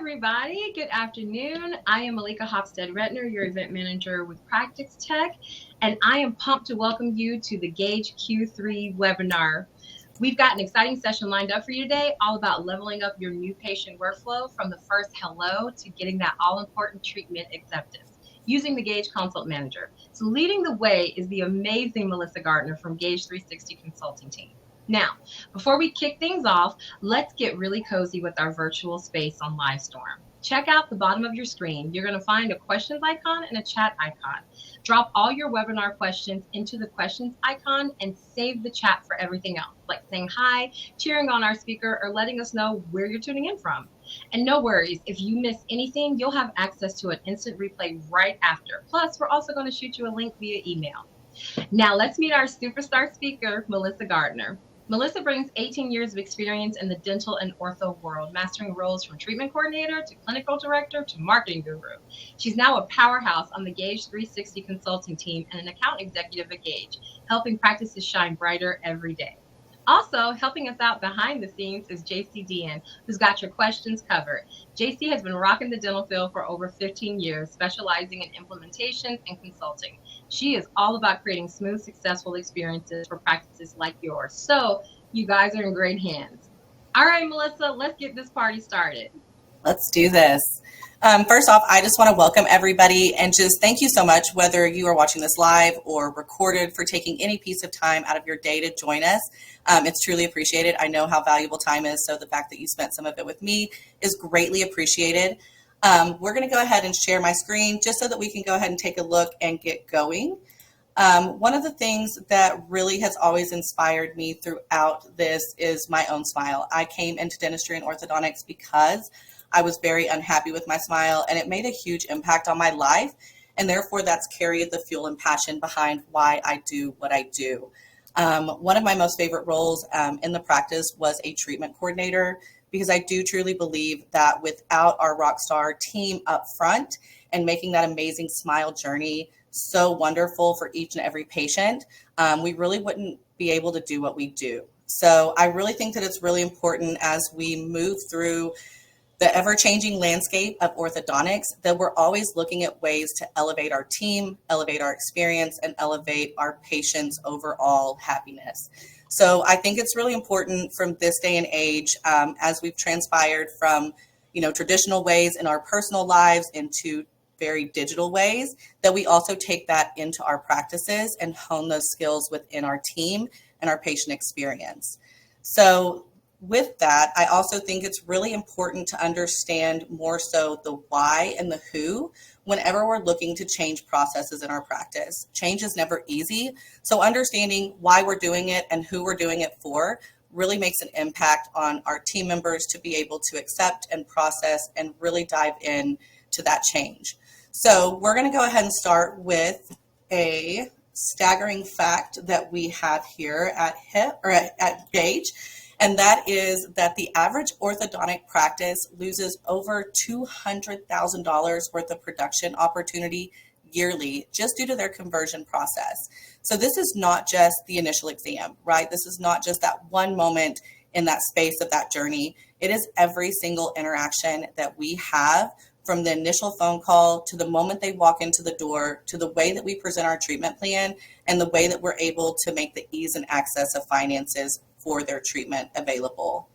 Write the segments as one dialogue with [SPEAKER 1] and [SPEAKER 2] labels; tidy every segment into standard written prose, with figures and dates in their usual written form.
[SPEAKER 1] everybody. Good afternoon. I am Malika Hofstad-Retner, your event manager with Practice Tech, and I am pumped to welcome you to the Gaidge Q3 webinar. We've got an exciting session lined up for you today, all about leveling up your new patient workflow from the first hello to getting that all-important treatment acceptance using the Gaidge Consult Manager. So leading the way is the amazing Melissa Gardner from Gaidge 360 Consulting Team. Now, before we kick things off, let's get really cozy with our virtual space on Livestorm. Check out the bottom of your screen. You're going to find a questions icon and a chat icon. Drop all your webinar questions into the questions icon and save the chat for everything else, like saying hi, cheering on our speaker, or letting us know where you're tuning in from. And no worries, if you miss anything, you'll have access to an instant replay right after. Plus, we're also going to shoot you a link via email. Now, let's meet our superstar speaker, Melissa Gardner. Melissa brings 18 years of experience in the dental and ortho world, mastering roles from treatment coordinator to clinical director to marketing guru. She's now a powerhouse on the Gaidge 360 consulting team and an account executive at Gaidge, helping practices shine brighter every day. Also, helping us out behind the scenes is JC Dean, who's got your questions covered. JC has been rocking the dental field for over 15 years, specializing in implementations and consulting. She is all about creating smooth, successful experiences for practices like yours. So you guys are in great hands. All right, Melissa, let's get this party started.
[SPEAKER 2] Let's do this. First off, I just want to welcome everybody and just thank you so much, whether you are watching this live or recorded, for taking any piece of time out of your day to join us. It's truly appreciated. I know how valuable time is, so the fact that you spent some of it with me is greatly appreciated. We're going to go ahead and share my screen just so that we can go ahead and take a look and get going. One of the things that really has always inspired me throughout this is my own smile. I came into dentistry and orthodontics because I was very unhappy with my smile, and it made a huge impact on my life. And therefore, that's carried the fuel and passion behind why I do what I do. One of my most favorite roles in the practice was a treatment coordinator, because I do truly believe that without our rockstar team up front and making that amazing smile journey so wonderful for each and every patient, we really wouldn't be able to do what we do. So I really think that it's really important as we move through the ever-changing landscape of orthodontics that we're always looking at ways to elevate our team, elevate our experience, and elevate our patients' overall happiness. So I think it's really important from this day and age, as we've transpired from, traditional ways in our personal lives into very digital ways, that we also take that into our practices and hone those skills within our team and our patient experience. So with that, I also think it's really important to understand more so the why and the who whenever we're looking to change processes in our practice. Change is never easy, so understanding why we're doing it and who we're doing it for really makes an impact on our team members to be able to accept and process and really dive in to that change. So we're going to go ahead and start with a staggering fact that we have here at Gaidge. And that is that the average orthodontic practice loses over $200,000 worth of production opportunity yearly just due to their conversion process. So this is not just the initial exam, right? This is not just that one moment in that space of that journey. It is every single interaction that we have, from the initial phone call to the moment they walk into the door, to the way that we present our treatment plan, and the way that we're able to make the ease and access of finances for their treatment available.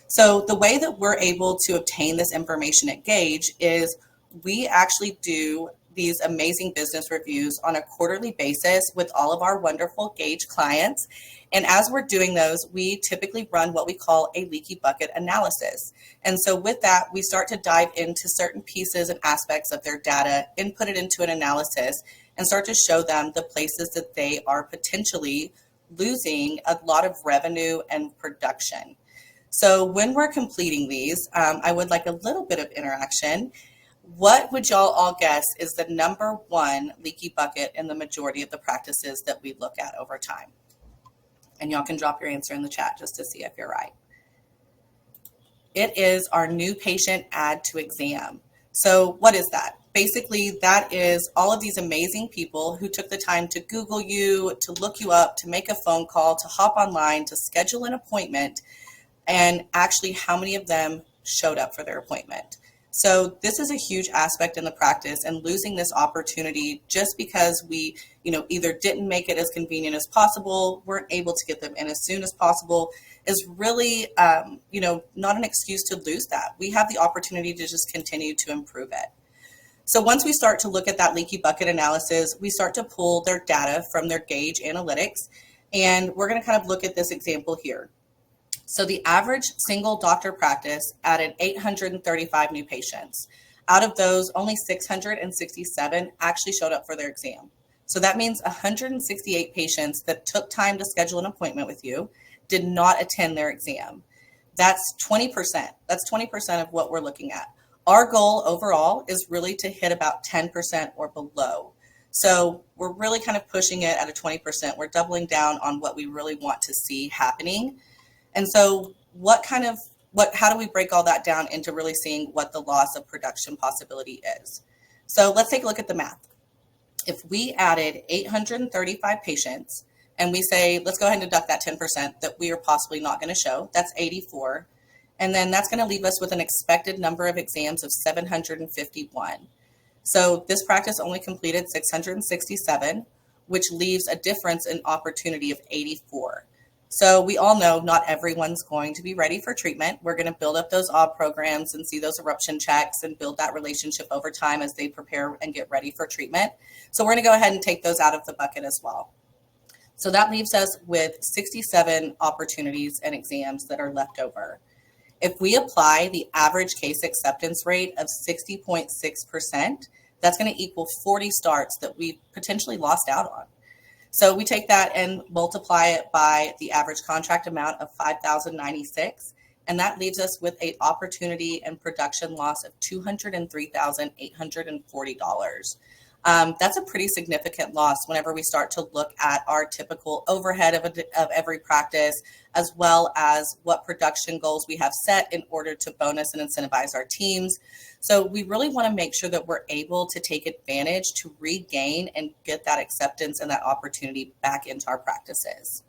[SPEAKER 2] So the way that we're able to obtain this information at Gaidge is we actually do these amazing business reviews on a quarterly basis with all of our wonderful Gaidge clients. And as we're doing those, we typically run what we call a leaky bucket analysis. And so with that, we start to dive into certain pieces and aspects of their data, input it into an analysis, and start to show them the places that they are potentially losing a lot of revenue and production. So when we're completing these, I would like a little bit of interaction. What would y'all all guess is the number one leaky bucket in the majority of the practices that we look at over time? And y'all can drop your answer in the chat just to see if you're right. It is our new patient add to exam. So what is that? Basically, that is all of these amazing people who took the time to Google you, to look you up, to make a phone call, to hop online, to schedule an appointment, and actually how many of them showed up for their appointment. So this is a huge aspect in the practice, and losing this opportunity just because we, either didn't make it as convenient as possible, weren't able to get them in as soon as possible, is really, not an excuse to lose that. We have the opportunity to just continue to improve it. So once we start to look at that leaky bucket analysis, we start to pull their data from their Gaidge analytics, and we're going to kind of look at this example here. So the average single doctor practice added 835 new patients. Out of those, only 667 actually showed up for their exam. So that means 168 patients that took time to schedule an appointment with you did not attend their exam. That's 20%. That's 20% of what we're looking at. Our goal overall is really to hit about 10% or below. So we're really kind of pushing it at a 20%. We're doubling down on what we really want to see happening. And so how do we break all that down into really seeing what the loss of production possibility is? So let's take a look at the math. If we added 835 patients and we say, let's go ahead and deduct that 10% that we are possibly not going to show, that's 84. And then that's going to leave us with an expected number of exams of 751. So this practice only completed 667, which leaves a difference in opportunity of 84. So we all know not everyone's going to be ready for treatment. We're going to build up those OB programs and see those eruption checks and build that relationship over time as they prepare and get ready for treatment. So we're going to go ahead and take those out of the bucket as well. So that leaves us with 67 opportunities and exams that are left over. If we apply the average case acceptance rate of 60.6%, that's going to equal 40 starts that we potentially lost out on. So we take that and multiply it by the average contract amount of $5,096, and that leaves us with an opportunity and production loss of $203,840. That's a pretty significant loss whenever we start to look at our typical overhead of every practice, as well as what production goals we have set in order to bonus and incentivize our teams. So we really want to make sure that we're able to take advantage to regain and get that acceptance and that opportunity back into our practices.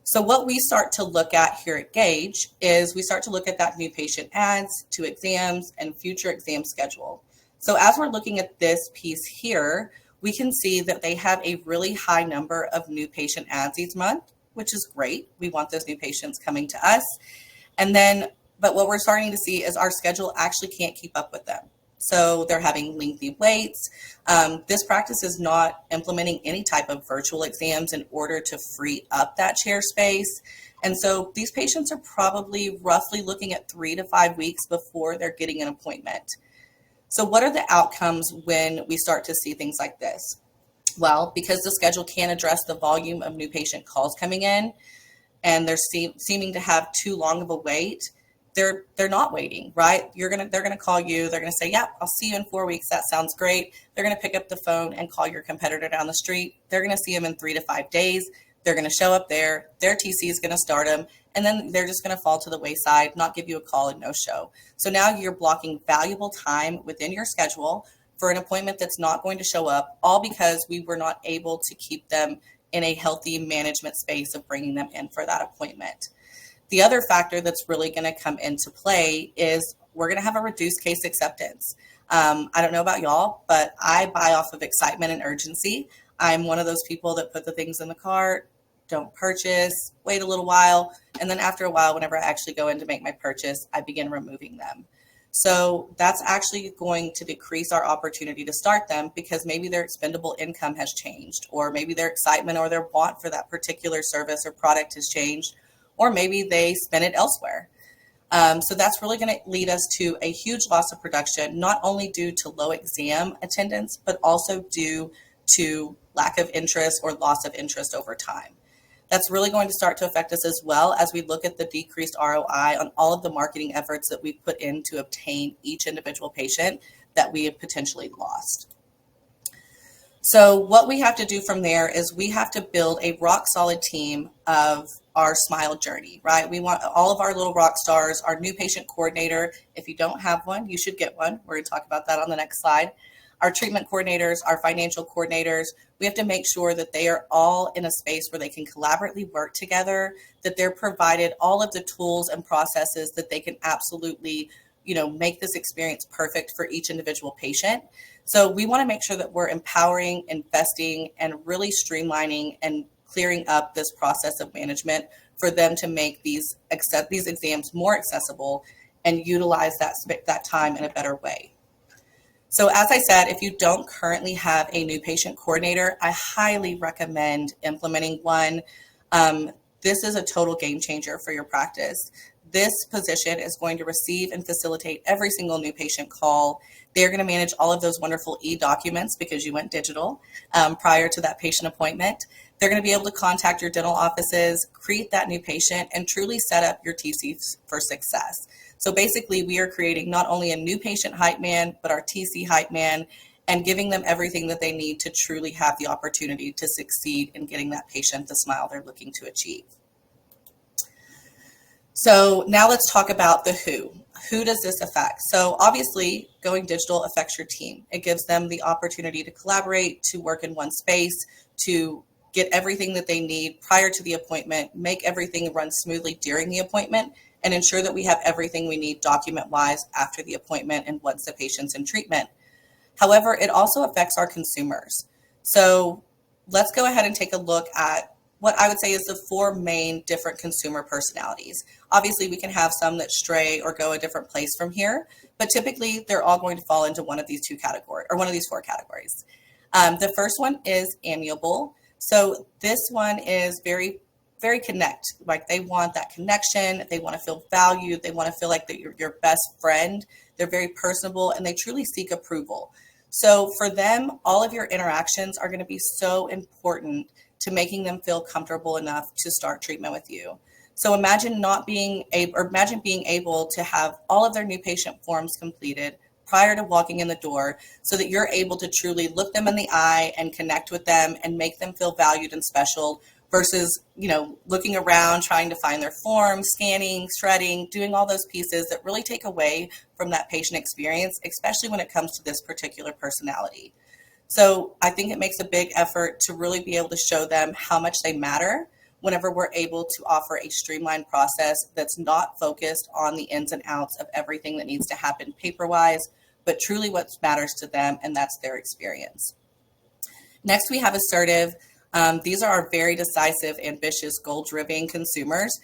[SPEAKER 2] So what we start to look at here at Gaidge is we start to look at that new patient adds to exams and future exam schedule. So as we're looking at this piece here, we can see that they have a really high number of new patient adds each month, which is great. We want those new patients coming to us. But what we're starting to see is our schedule actually can't keep up with them. So they're having lengthy waits. This practice is not implementing any type of virtual exams in order to free up that chair space. And so these patients are probably roughly looking at 3 to 5 weeks before they're getting an appointment. So what are the outcomes when we start to see things like this? Well, because the schedule can't address the volume of new patient calls coming in, and they're seeming to have too long of a wait, they're not waiting, right? They're gonna call you. They're gonna say, "Yep, I'll see you in 4 weeks. That sounds great." They're gonna pick up the phone and call your competitor down the street. They're gonna see them in 3 to 5 days. They're gonna show up there. Their TC is gonna start them, and then they're just gonna fall to the wayside, not give you a call and no show. So now you're blocking valuable time within your schedule for an appointment that's not going to show up, all because we were not able to keep them in a healthy management space of bringing them in for that appointment. The other factor that's really going to come into play is we're going to have a reduced case acceptance. I don't know about y'all, but I buy off of excitement and urgency. I'm one of those people that put the things in the cart, don't purchase, wait a little while, and then after a while, whenever I actually go in to make my purchase, I begin removing them. So that's actually going to decrease our opportunity to start them because maybe their expendable income has changed, or maybe their excitement or their want for that particular service or product has changed, or maybe they spend it elsewhere. So that's really going to lead us to a huge loss of production, not only due to low exam attendance, but also due to lack of interest or loss of interest over time. That's really going to start to affect us as well as we look at the decreased ROI on all of the marketing efforts that we put in to obtain each individual patient that we have potentially lost. So what we have to do from there is we have to build a rock solid team of our smile journey, right? We want all of our little rock stars, our new patient coordinator. If you don't have one, you should get one. We're going to talk about that on the next slide. Our treatment coordinators, our financial coordinators, we have to make sure that they are all in a space where they can collaboratively work together, that they're provided all of the tools and processes that they can absolutely make this experience perfect for each individual patient. So we want to make sure that we're empowering, investing, and really streamlining and clearing up this process of management for them to make these exams more accessible and utilize that time in a better way. So as I said, if you don't currently have a new patient coordinator, I highly recommend implementing one. This is a total game changer for your practice. This position is going to receive and facilitate every single new patient call. They're going to manage all of those wonderful e-documents because you went digital prior to that patient appointment. They're going to be able to contact your dental offices, create that new patient, and truly set up your TC for success. So basically, we are creating not only a new patient hype man, but our TC hype man, and giving them everything that they need to truly have the opportunity to succeed in getting that patient the smile they're looking to achieve. So now let's talk about the who. Who does this affect? So obviously, going digital affects your team. It gives them the opportunity to collaborate, to work in one space, to get everything that they need prior to the appointment, make everything run smoothly during the appointment, and ensure that we have everything we need document-wise after the appointment and once the patient's in treatment. However, it also affects our consumers. So let's go ahead and take a look at what I would say is the 4 main different consumer personalities. Obviously, we can have some that stray or go a different place from here, but typically they're all going to fall into one of these 2 categories, or one of these 4 categories. The first one is amiable. So this one is very connect. Like, they want that connection. They want to feel valued. They want to feel like that you're your best friend. They're very personable, and they truly seek approval. So for them, all of your interactions are going to be so important to making them feel comfortable enough to start treatment with you. So imagine being able to have all of their new patient forms completed prior to walking in the door, so that you're able to truly look them in the eye and connect with them and make them feel valued and special, versus, looking around, trying to find their forms, scanning, shredding, doing all those pieces that really take away from that patient experience, especially when it comes to this particular personality. So I think it makes a big effort to really be able to show them how much they matter whenever we're able to offer a streamlined process that's not focused on the ins and outs of everything that needs to happen paper-wise, but truly what matters to them, and that's their experience. Next, we have assertive. These are our very decisive, ambitious, goal-driven consumers.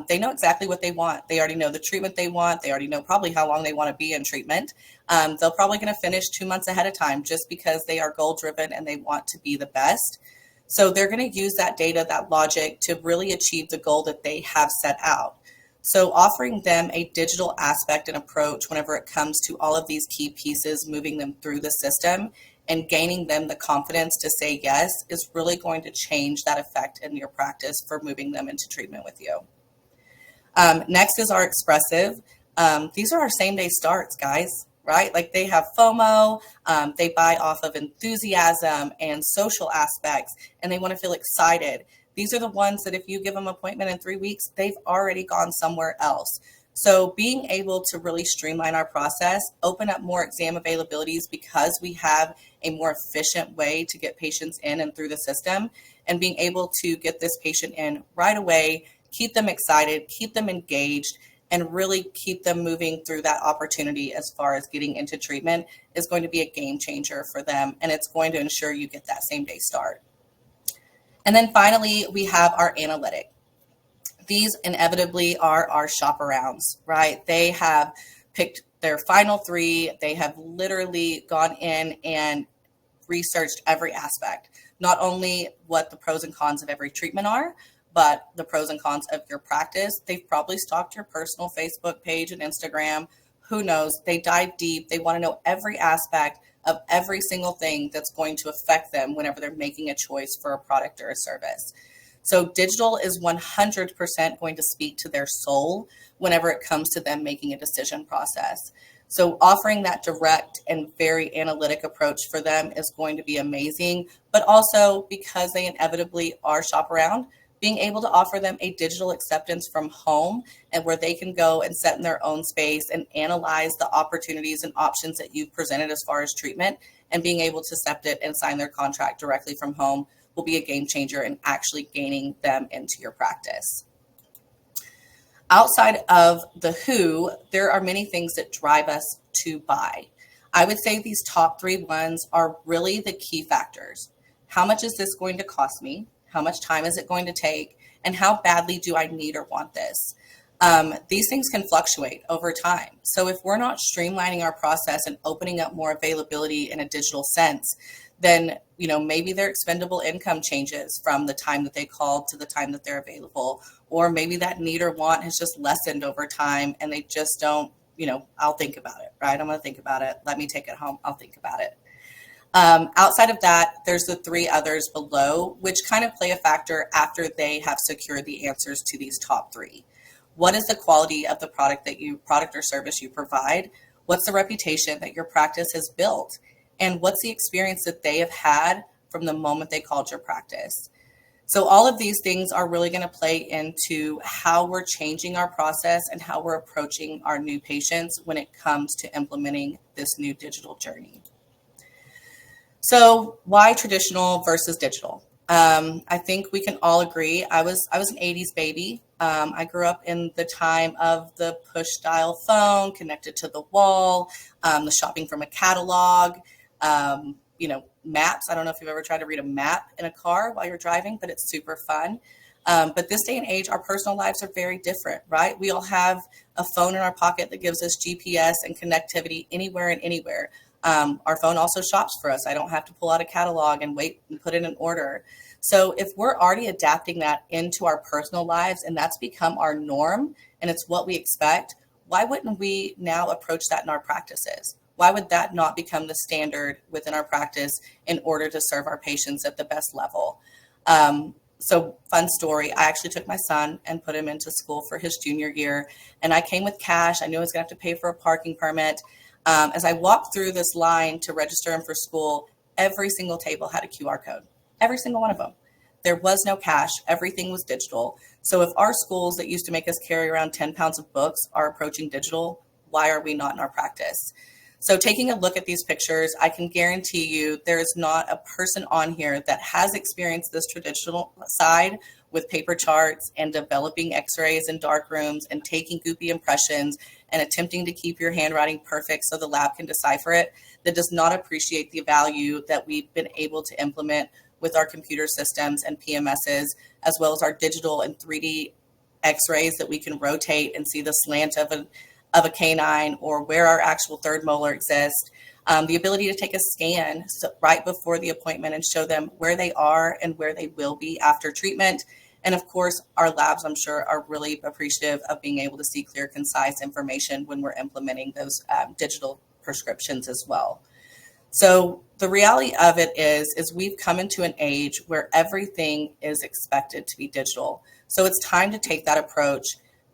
[SPEAKER 2] They know exactly what they want. They already know the treatment they want. They already know probably how long they want to be in treatment. They're probably going to finish 2 months ahead of time just because they are goal-driven and they want to be the best. So they're going to use that data, that logic, to really achieve the goal that they have set out. So offering them a digital aspect and approach whenever it comes to all of these key pieces, moving them through the system and gaining them the confidence to say yes, is really going to change that effect in your practice for moving them into treatment with you. Next is our expressive. These are our same day starts, guys, right? Like, they have FOMO, they buy off of enthusiasm and social aspects, and they want to feel excited. These are the ones that if you give them an appointment in 3 weeks, they've already gone somewhere else. So being able to really streamline our process, open up more exam availabilities because we have a more efficient way to get patients in and through the system, and being able to get this patient in right away, keep them excited, keep them engaged, and really keep them moving through that opportunity as far as getting into treatment is going to be a game changer for them, and it's going to ensure you get that same day start. And then finally, we have our analytic. These inevitably are our shop arounds, right? They have picked their final 3. They have literally gone in and researched every aspect, not only what the pros and cons of every treatment are, but the pros and cons of your practice. They've probably stalked your personal Facebook page and Instagram. Who knows? They dive deep. They want to know every aspect of every single thing that's going to affect them whenever they're making a choice for a product or a service. So digital is 100% going to speak to their soul whenever it comes to them making a decision process. So offering that direct and very analytic approach for them is going to be amazing, but also because they inevitably are shop around, being able to offer them a digital acceptance from home, and where they can go and set in their own space and analyze the opportunities and options that you've presented as far as treatment, and being able to accept it and sign their contract directly from home will be a game changer in actually gaining them into your practice. Outside of the who, there are many things that drive us to buy. I would say these top three ones are really the key factors. How much is this going to cost me? How much time is it going to take? And how badly do I need or want this? These things can fluctuate over time. So if we're not streamlining our process and opening up more availability in a digital sense, then maybe their expendable income changes from the time that they called to the time that they're available, or maybe that need or want has just lessened over time and they just don't, I'll think about it, right? I'm going to think about it. Let me take it home. I'll think about it. Outside of that, there's the three others below, which kind of play a factor after they have secured the answers to these top three. What is the quality of the product or service you provide? What's the reputation that your practice has built? And what's the experience that they have had from the moment they called your practice? So all of these things are really going to play into how we're changing our process and how we're approaching our new patients when it comes to implementing this new digital journey. So why traditional versus digital? I think we can all agree. I was an 80s baby. I grew up in the time of the push dial phone connected to the wall, the shopping from a catalog, maps. I don't know if you've ever tried to read a map in a car while you're driving, but it's super fun. But this day and age, our personal lives are very different, right? We all have a phone in our pocket that gives us GPS and connectivity anywhere and anywhere. Our phone also shops for us. I don't have to pull out a catalog and wait and put in an order. So if we're already adapting that into our personal lives and that's become our norm and it's what we expect, why wouldn't we now approach that in our practices? Why would that not become the standard within our practice in order to serve our patients at the best level? So fun story, I actually took my son and put him into school for his junior year, and I came with cash. I knew I was gonna have to pay for a parking permit. As I walked through this line to register him for school, every single table had a QR code, every single one of them. There was no cash, everything was digital. So if our schools that used to make us carry around 10 pounds of books are approaching digital, why are we not in our practice? So taking a look at these pictures, I can guarantee you there is not a person on here that has experienced this traditional side with paper charts and developing x-rays in dark rooms and taking goopy impressions and attempting to keep your handwriting perfect so the lab can decipher it, that does not appreciate the value that we've been able to implement with our computer systems and PMSs, as well as our digital and 3D x-rays that we can rotate and see the slant of a canine or where our actual third molar exists. The ability to take a scan right before the appointment and show them where they are and where they will be after treatment. And of course, our labs, I'm sure, are really appreciative of being able to see clear, concise information when we're implementing those digital prescriptions as well. So the reality of it is we've come into an age where everything is expected to be digital. So it's time to take that approach,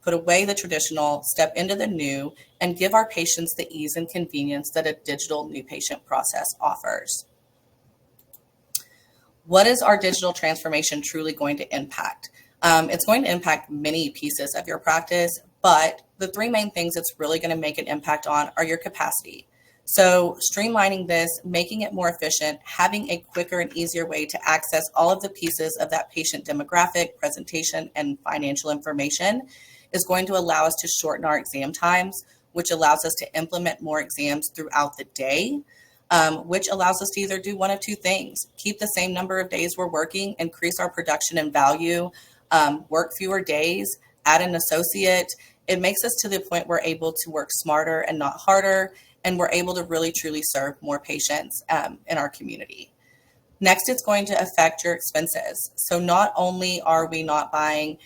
[SPEAKER 2] put away the traditional, step into the new, and give our patients the ease and convenience that a digital new patient process offers. What is our digital transformation truly going to impact? It's going to impact many pieces of your practice, but the three main things it's really going to make an impact on are your capacity. So streamlining this, making it more efficient, having a quicker and easier way to access all of the pieces of that patient demographic, presentation, and financial information is going to allow us to shorten our exam times, which allows us to implement more exams throughout the day, which allows us to either do one of two things: keep the same number of days we're working, increase our production and value, work fewer days, add an associate. It makes us to the point we're able to work smarter and not harder, and we're able to really truly serve more patients in our community. Next, it's going to affect your expenses. So not only are we not buying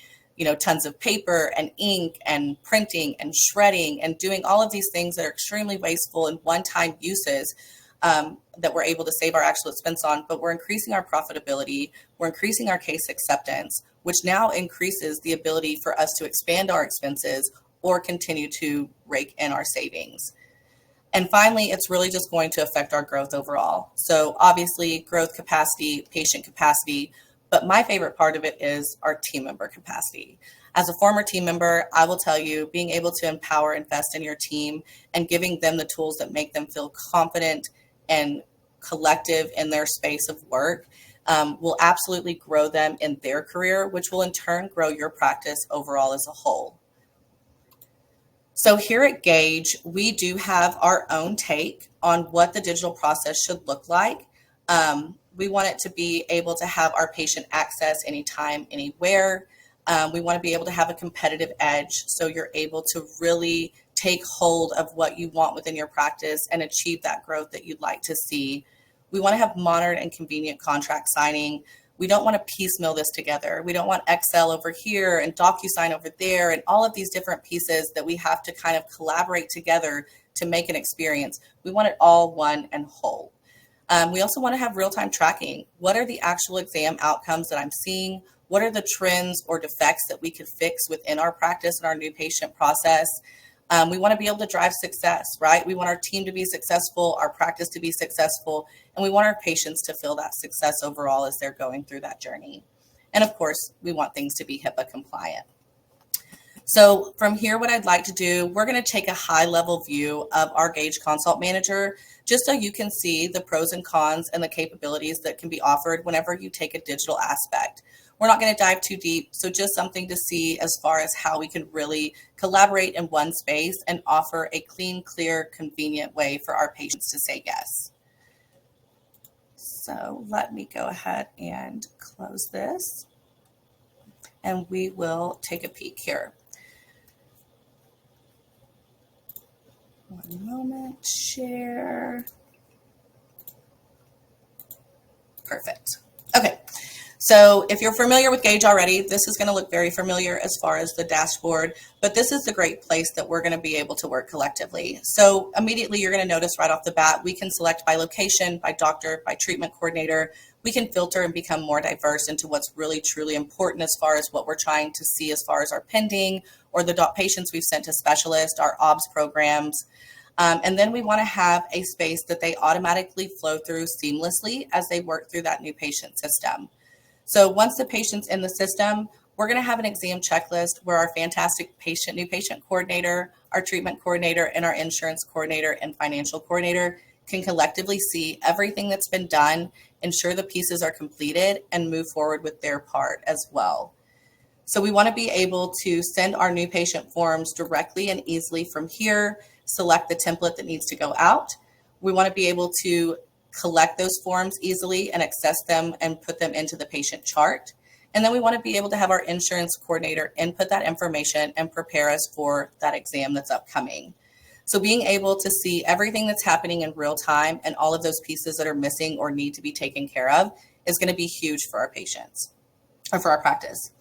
[SPEAKER 2] tons of paper and ink and printing and shredding and doing all of these things that are extremely wasteful and one-time uses that we're able to save our actual expense on, but we're increasing our profitability, we're increasing our case acceptance, which now increases the ability for us to expand our expenses or continue to rake in our savings. And finally, it's really just going to affect our growth overall. So obviously growth capacity, patient capacity, but my favorite part of it is our team member capacity. As a former team member, I will tell you, being able to empower, invest in your team, and giving them the tools that make them feel confident and collective in their space of work will absolutely grow them in their career, which will in turn grow your practice overall as a whole. So here at Gaidge, we do have our own take on what the digital process should look like. We want it to be able to have our patient access anytime, anywhere. We want to be able to have a competitive edge so you're able to really take hold of what you want within your practice and achieve that growth that you'd like to see. We want to have modern and convenient contract signing. We don't want to piecemeal this together. We don't want Excel over here and DocuSign over there and all of these different pieces that we have to kind of collaborate together to make an experience. We want it all one and whole. We also want to have real-time tracking. What are the actual exam outcomes that I'm seeing? What are the trends or defects that we could fix within our practice and our new patient process? We want to be able to drive success, right? We want our team to be successful, our practice to be successful, and we want our patients to feel that success overall as they're going through that journey. And of course, we want things to be HIPAA compliant. So from here, what I'd like to do, we're going to take a high level view of our Gaidge Consult Manager, just so you can see the pros and cons and the capabilities that can be offered whenever you take a digital aspect. We're not going to dive too deep, so just something to see as far as how we can really collaborate in one space and offer a clean, clear, convenient way for our patients to say yes. So let me go ahead and close this, and we will take a peek here. One moment, share. Perfect. Okay. So if you're familiar with Gaidge already, this is going to look very familiar as far as the dashboard, but this is the great place that we're going to be able to work collectively. So immediately you're going to notice right off the bat, we can select by location, by doctor, by treatment coordinator. We can filter and become more diverse into what's really truly important as far as what we're trying to see as far as our pending or the patients we've sent to specialists, our OBS programs. And then we want to have a space that they automatically flow through seamlessly as they work through that new patient system. So once the patient's in the system, we're going to have an exam checklist where our fantastic new patient coordinator, our treatment coordinator, and our insurance coordinator and financial coordinator can collectively see everything that's been done, ensure the pieces are completed, and move forward with their part as well. So we want to be able to send our new patient forms directly and easily from here, select the template that needs to go out. We want to be able to collect those forms easily and access them and put them into the patient chart. And then we want to be able to have our insurance coordinator input that information and prepare us for that exam that's upcoming. So being able to see everything that's happening in real time and all of those pieces that are missing or need to be taken care of is going to be huge for our patients or for our practice.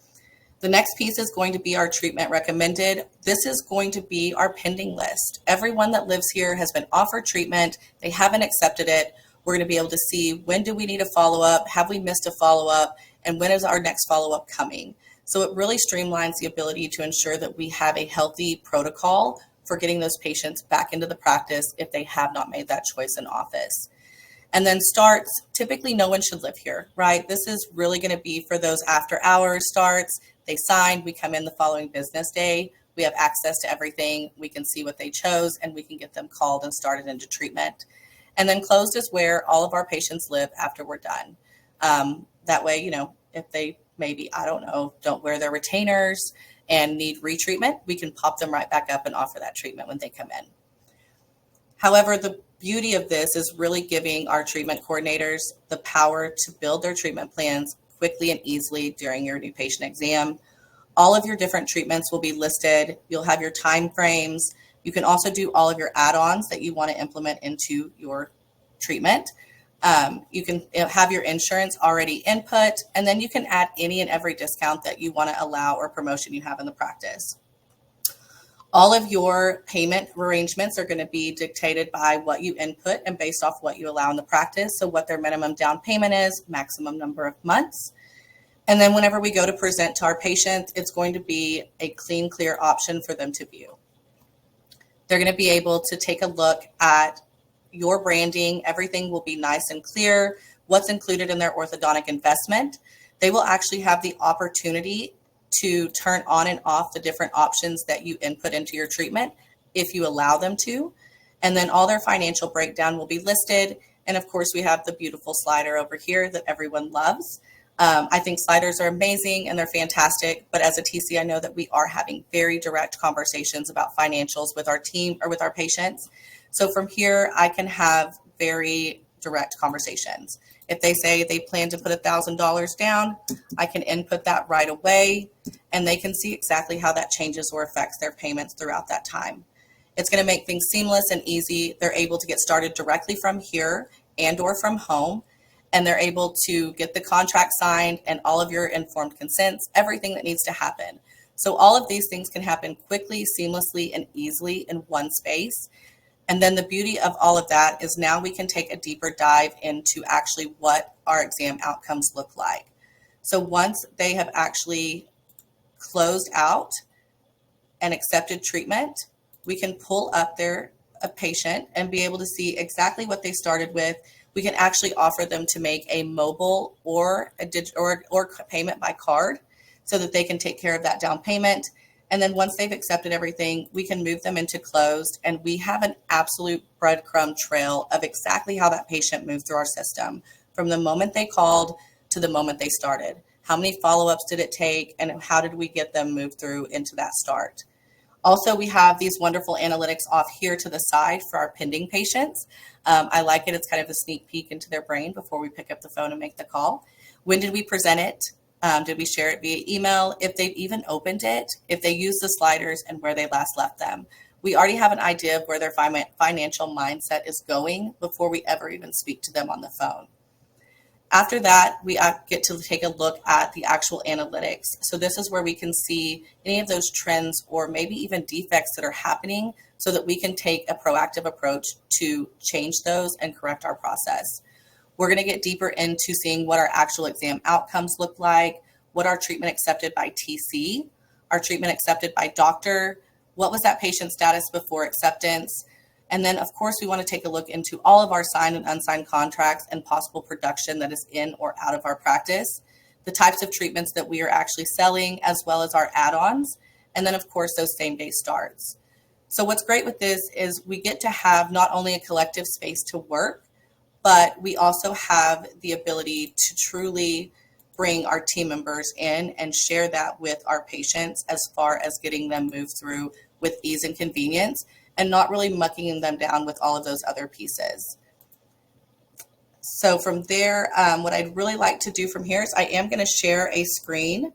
[SPEAKER 2] The next piece is going to be our treatment recommended. This is going to be our pending list. Everyone that lives here has been offered treatment. They haven't accepted it. We're going to be able to see when do we need a follow-up, have we missed a follow-up, and when is our next follow-up coming. So it really streamlines the ability to ensure that we have a healthy protocol for getting those patients back into the practice if they have not made that choice in office. And then starts, typically no one should live here, right? This is really going to be for those after hours starts. They signed, we come in the following business day. We have access to everything. We can see what they chose and we can get them called and started into treatment. And then closed is where all of our patients live after we're done. That way, if they maybe, don't wear their retainers and need retreatment, we can pop them right back up and offer that treatment when they come in. However, the beauty of this is really giving our treatment coordinators the power to build their treatment plans quickly and easily during your new patient exam. All of your different treatments will be listed. You'll have your time frames. You can also do all of your add-ons that you want to implement into your treatment. You can have your insurance already input, and then you can add any and every discount that you want to allow or promotion you have in the practice. All of your payment arrangements are going to be dictated by what you input and based off what you allow in the practice. So what their minimum down payment is, maximum number of months. And then whenever we go to present to our patients, it's going to be a clean, clear option for them to view. They're going to be able to take a look at your branding. Everything will be nice and clear. What's included in their orthodontic investment. They will actually have the opportunity to turn on and off the different options that you input into your treatment if you allow them to. And then all their financial breakdown will be listed. And of course, we have the beautiful slider over here that everyone loves. I think sliders are amazing and they're fantastic, but as a TC, I know that we are having very direct conversations about financials with our team or with our patients. So from here, I can have very direct conversations. If they say they plan to put $1,000 down, I can input that right away, and they can see exactly how that changes or affects their payments throughout that time. It's going to make things seamless and easy. They're able to get started directly from here and or from home, and they're able to get the contract signed and all of your informed consents, everything that needs to happen. So all of these things can happen quickly, seamlessly, and easily in one space. And then the beauty of all of that is now we can take a deeper dive into actually what our exam outcomes look like. So once they have actually closed out and accepted treatment, we can pull up a patient and be able to see exactly what they started with. We can actually offer them to make a mobile or a or payment by card so that they can take care of that down payment. And then once they've accepted everything, we can move them into closed, and we have an absolute breadcrumb trail of exactly how that patient moved through our system from the moment they called to the moment they started. How many follow-ups did it take, and how did we get them moved through into that start? Also, we have these wonderful analytics off here to the side for our pending patients. I like it. It's kind of a sneak peek into their brain before we pick up the phone and make the call. When did we present it? Did we share it via email? If they've even opened it, if they use the sliders, and where they last left them. We already have an idea of where their financial mindset is going before we ever even speak to them on the phone. After that, we get to take a look at the actual analytics. So this is where we can see any of those trends or maybe even defects that are happening so that we can take a proactive approach to change those and correct our process. We're going to get deeper into seeing what our actual exam outcomes look like, what our treatment accepted by TC, our treatment accepted by doctor, what was that patient status before acceptance. And then, of course, we want to take a look into all of our signed and unsigned contracts and possible production that is in or out of our practice, the types of treatments that we are actually selling, as well as our add-ons, and then, of course, those same-day starts. So what's great with this is we get to have not only a collective space to work, but we also have the ability to truly bring our team members in and share that with our patients as far as getting them moved through with ease and convenience, and not really mucking them down with all of those other pieces. So from there, what I'd really like to do from here is I am going to share a screen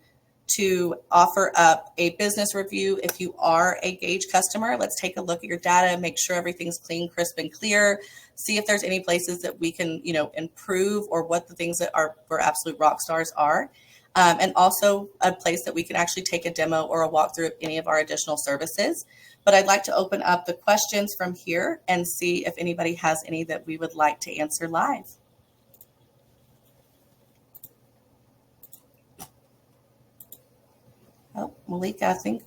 [SPEAKER 2] to offer up a business review. If you are a Gaidge customer, let's take a look at your data, make sure everything's clean, crisp, and clear, see if there's any places that we can, improve, or what the things that are for absolute rock stars are. And also a place that we can actually take a demo or a walkthrough of any of our additional services. But I'd like to open up the questions from here and see if anybody has any that we would like to answer live. Oh, Malika, I think.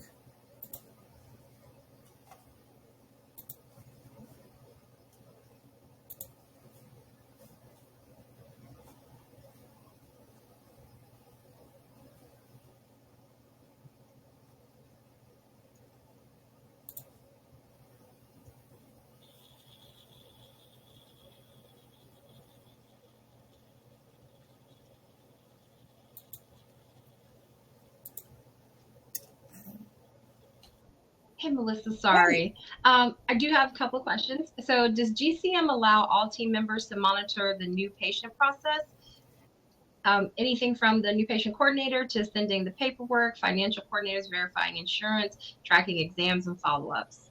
[SPEAKER 1] Hey, Melissa, sorry. I do have a couple of questions. So does GCM allow all team members to monitor the new patient process? Anything from the new patient coordinator to sending the paperwork, financial coordinators verifying insurance, tracking exams and follow-ups?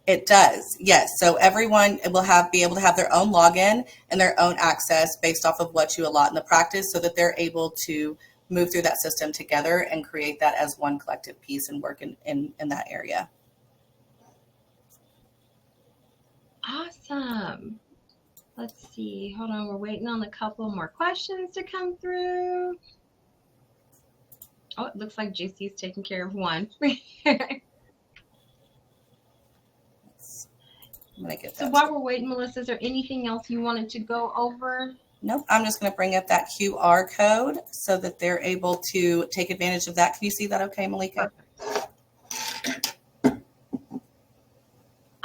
[SPEAKER 2] It does, yes. So everyone will be able to have their own login and their own access based off of what you allot in the practice, so that they're able to move through that system together and create that as one collective piece and work in that area.
[SPEAKER 1] Awesome. Let's see. Hold on. We're waiting on a couple more questions to come through. Oh, it looks like JC's taking care of one. So while we're waiting, Melissa, is there anything else you wanted to go over?
[SPEAKER 2] Nope. I'm just going to bring up that QR code so that they're able to take advantage of that. Can you see that okay, Malika?
[SPEAKER 1] Perfect.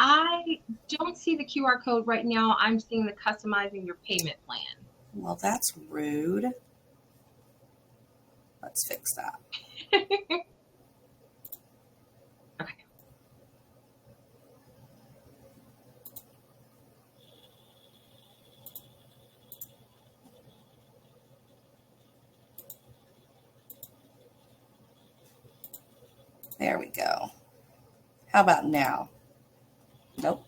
[SPEAKER 1] I don't see the QR code right now. I'm seeing the customizing your payment plan.
[SPEAKER 2] Well, that's rude. Let's fix that.
[SPEAKER 1] Okay.
[SPEAKER 2] There we go. How about now? Nope.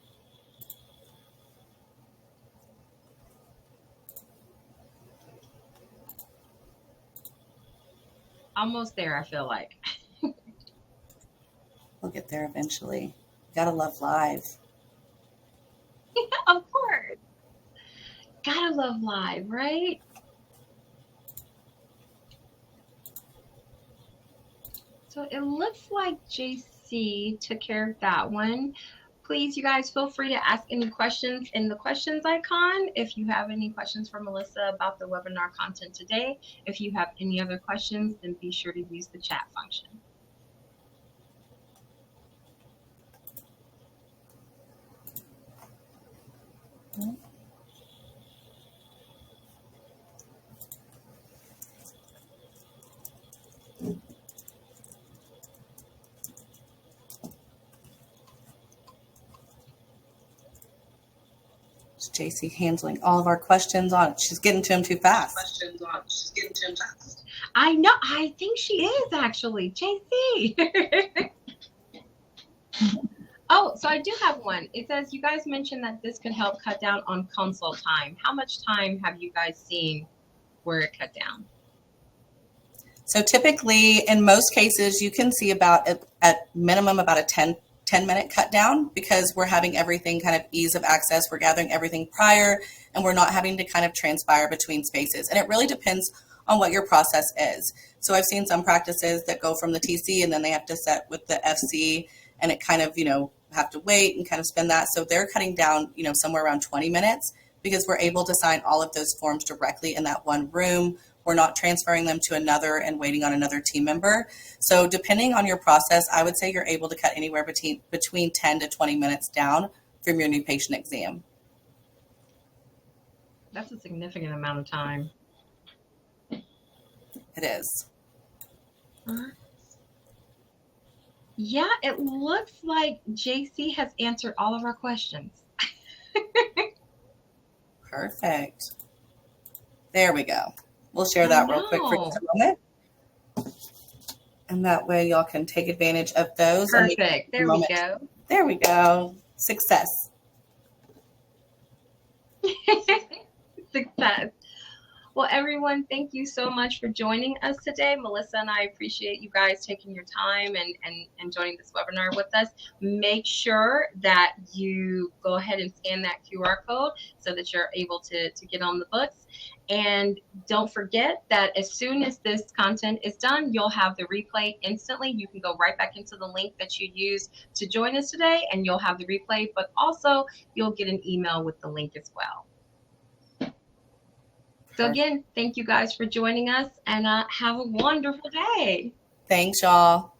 [SPEAKER 1] Almost there, I feel like.
[SPEAKER 2] We'll get there eventually. Gotta love live.
[SPEAKER 1] Of course. Gotta love live, right? So it looks like JC took care of that one. Please, you guys, feel free to ask any questions in the questions icon. If you have any questions for Melissa about the webinar content today, if you have any other questions, then be sure to use the chat function.
[SPEAKER 2] JC handling all of our questions on. She's getting to them too fast.
[SPEAKER 1] I know. I think she is actually JC. Oh, so I do have one. It says you guys mentioned that this could help cut down on consult time. How much time have you guys seen where it cut down?
[SPEAKER 2] So typically, in most cases, you can see about at minimum about a 10-minute cut down, because we're having everything kind of ease of access. We're gathering everything prior, and we're not having to kind of transpire between spaces. And it really depends on what your process is. So I've seen some practices that go from the TC and then they have to set with the FC, and it kind of, have to wait and kind of spend that. So they're cutting down, somewhere around 20 minutes, because we're able to sign all of those forms directly in that one room. We're not transferring them to another and waiting on another team member. So depending on your process, I would say you're able to cut anywhere between 10 to 20 minutes down from your new patient exam.
[SPEAKER 1] That's a significant amount of time.
[SPEAKER 2] It is.
[SPEAKER 1] Yeah, it looks like JC has answered all of our questions.
[SPEAKER 2] Perfect. There we go. We'll share that real quick for just a moment. And that way y'all can take advantage of those.
[SPEAKER 1] Perfect. There we go.
[SPEAKER 2] There we go. Success.
[SPEAKER 1] Success. Well, everyone, thank you so much for joining us today. Melissa and I appreciate you guys taking your time and joining this webinar with us. Make sure that you go ahead and scan that QR code so that you're able to get on the books. And don't forget that as soon as this content is done, you'll have the replay instantly. You can go right back into the link that you used to join us today, and you'll have the replay, but also you'll get an email with the link as well. So again, thank you guys for joining us, and have a wonderful day.
[SPEAKER 2] Thanks, y'all.